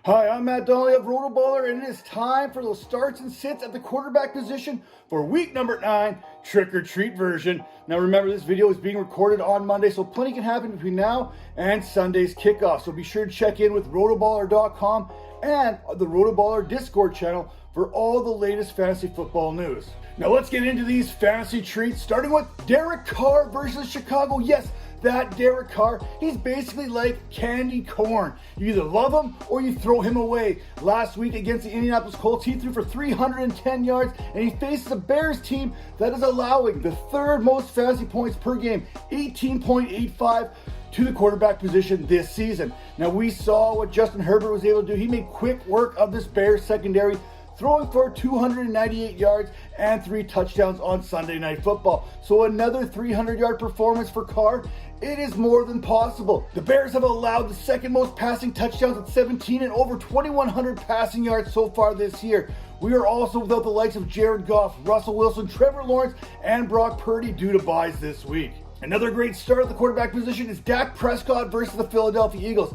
Hi, I'm Matt Donnelly of RotoBaller, and it is time for those starts and sits at the quarterback position for week number 9, trick-or-treat version. Now remember, this video is being recorded on Monday, so plenty can happen between now and Sunday's kickoff. So be sure to check in with rotoballer.com and the RotoBaller Discord channel for all the latest fantasy football news. Now let's get into these fantasy treats, starting with Derek Carr versus Chicago. Yes, that Derek Carr, he's basically like candy corn. You either love him or you throw him away. Last week against the Indianapolis Colts, he threw for 310 yards, and he faces a Bears team that is allowing the third most fantasy points per game, 18.85 to the quarterback position this season. Now we saw what Justin Herbert was able to do. He made quick work of this Bears secondary, throwing for 298 yards and 3 touchdowns on Sunday Night Football. So another 300-yard performance for Carr. It is more than possible. The Bears have allowed the second most passing touchdowns at 17 and over 2,100 passing yards so far this year. We are also without the likes of Jared Goff, Russell Wilson, Trevor Lawrence, and Brock Purdy due to buys this week. Another great start at the quarterback position is Dak Prescott versus the Philadelphia Eagles.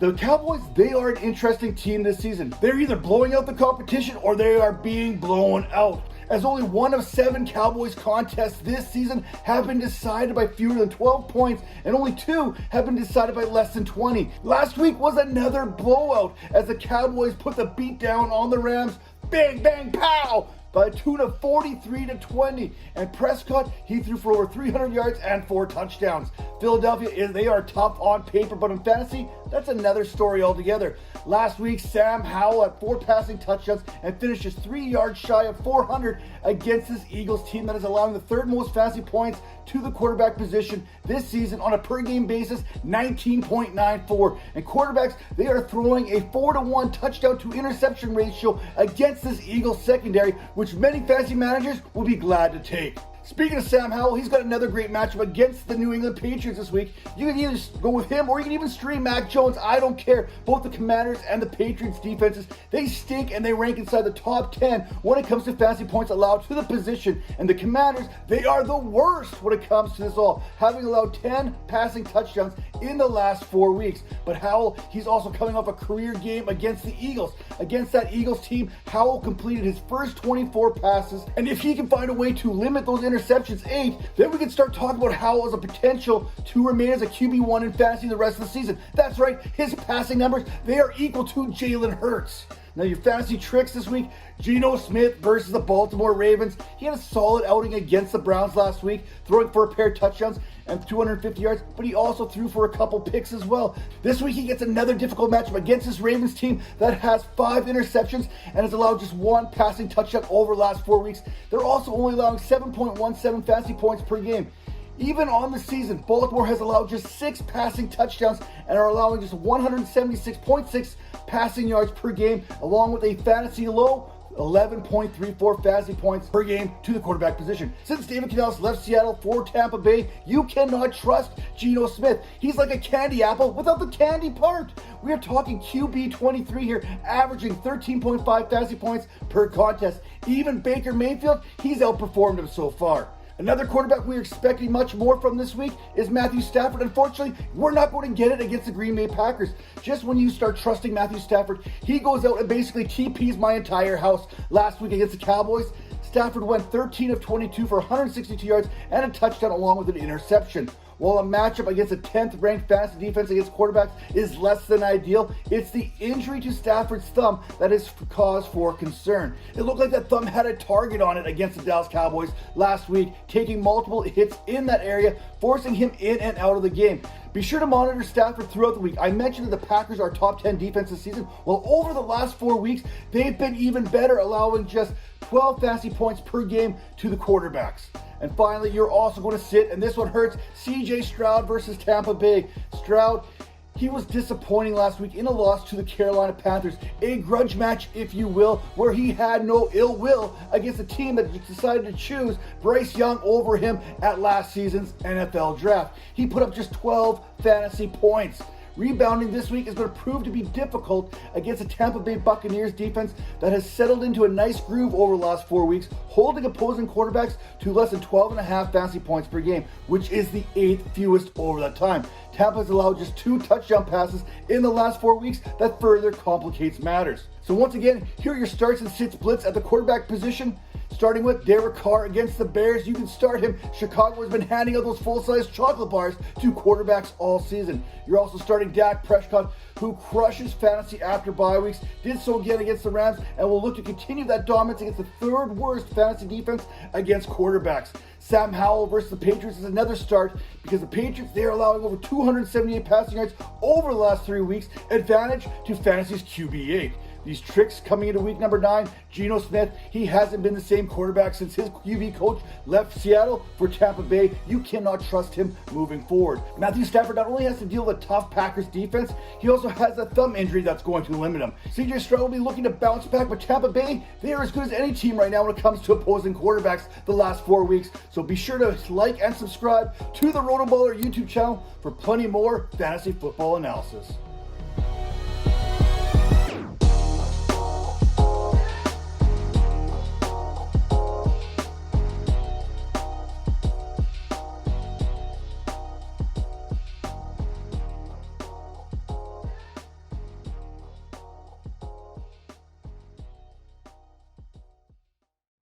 The Cowboys, they are an interesting team this season. They're either blowing out the competition or they are being blown out, as only 1 of 7 Cowboys contests this season have been decided by fewer than 12 points, and only 2 have been decided by less than 20. Last week was another blowout as the Cowboys put the beat down on the Rams. Bang, bang, pow! By a tune of 43-20, and Prescott, he threw for over 300 yards and 4 touchdowns. Philadelphia, they are tough on paper, but in fantasy, that's another story altogether. Last week, Sam Howell had 4 passing touchdowns and finished just 3 yards shy of 400 against this Eagles team that is allowing the third most fantasy points to the quarterback position this season on a per game basis, 19.94. And quarterbacks, they are throwing a 4-to-1 touchdown to interception ratio against this Eagles secondary, which many fantasy managers will be glad to take. Speaking of Sam Howell, he's got another great matchup against the New England Patriots this week. You can either go with him or you can even stream Mac Jones. I don't care. Both the Commanders and the Patriots defenses, they stink and they rank inside the top 10 when it comes to fantasy points allowed to the position. And the Commanders, they are the worst when it comes to this all, having allowed 10 passing touchdowns in the last 4 weeks. But Howell, he's also coming off a career game against the Eagles. Against that Eagles team, Howell completed his first 24 passes. And if he can find a way to limit those interceptions 8, then we can start talking about Howell as a potential to remain as a QB1 in fantasy the rest of the season. That's right, his passing numbers, they are equal to Jalen Hurts. Now your fantasy tricks this week, Geno Smith versus the Baltimore Ravens. He had a solid outing against the Browns last week, throwing for a pair of touchdowns and 250 yards, but he also threw for a couple picks as well. This week he gets another difficult matchup against this Ravens team that has 5 interceptions and has allowed just 1 passing touchdown over the last 4 weeks. They're also only allowing 7.17 fantasy points per game. Even on the season, Baltimore has allowed just 6 passing touchdowns and are allowing just 176.6 passing yards per game, along with a fantasy low 11.34 fantasy points per game to the quarterback position. Since David Canales left Seattle for Tampa Bay, you cannot trust Geno Smith. He's like a candy apple without the candy part. We are talking QB 23 here, averaging 13.5 fantasy points per contest. Even Baker Mayfield, he's outperformed him so far. Another quarterback we're expecting much more from this week is Matthew Stafford. Unfortunately, we're not going to get it against the Green Bay Packers. Just when you start trusting Matthew Stafford, he goes out and basically TPs my entire house. Last week against the Cowboys, Stafford went 13 of 22 for 162 yards and a touchdown along with an interception. While a matchup against a 10th ranked fantasy defense against quarterbacks is less than ideal, it's the injury to Stafford's thumb that is cause for concern. It looked like that thumb had a target on it against the Dallas Cowboys last week, taking multiple hits in that area, forcing him in and out of the game. Be sure to monitor Stafford throughout the week. I mentioned that the Packers are top 10 defense this season. Well, over the last 4 weeks, they've been even better, allowing just 12 fantasy points per game to the quarterbacks. And finally, you're also going to sit, and this one hurts, CJ Stroud versus Tampa Bay. Stroud, he was disappointing last week in a loss to the Carolina Panthers. A grudge match, if you will, where he had no ill will against a team that decided to choose Bryce Young over him at last season's NFL draft. He put up just 12 fantasy points. Rebounding this week is going to prove to be difficult against a Tampa Bay Buccaneers defense that has settled into a nice groove over the last 4 weeks, holding opposing quarterbacks to less than 12.5 fantasy points per game, which is the 8th fewest over that time. Tampa has allowed just 2 touchdown passes in the last 4 weeks. That further complicates matters. So once again, here are your starts and sits blitz at the quarterback position. Starting with Derek Carr against the Bears. You can start him. Chicago has been handing out those full-size chocolate bars to quarterbacks all season. You're also starting Dak Prescott, who crushes fantasy after bye weeks. Did so again against the Rams and will look to continue that dominance against the 3rd worst fantasy defense against quarterbacks. Sam Howell versus the Patriots is another start because the Patriots, they are allowing over 278 passing yards over the last 3 weeks. Advantage to fantasy's QB8. These tricks coming into week number 9. Geno Smith, he hasn't been the same quarterback since his QB coach left Seattle for Tampa Bay. You cannot trust him moving forward. Matthew Stafford not only has to deal with a tough Packers defense, he also has a thumb injury that's going to limit him. CJ Stroud will be looking to bounce back, but Tampa Bay, they are as good as any team right now when it comes to opposing quarterbacks the last 4 weeks. So be sure to like and subscribe to the RotoBaller YouTube channel for plenty more fantasy football analysis.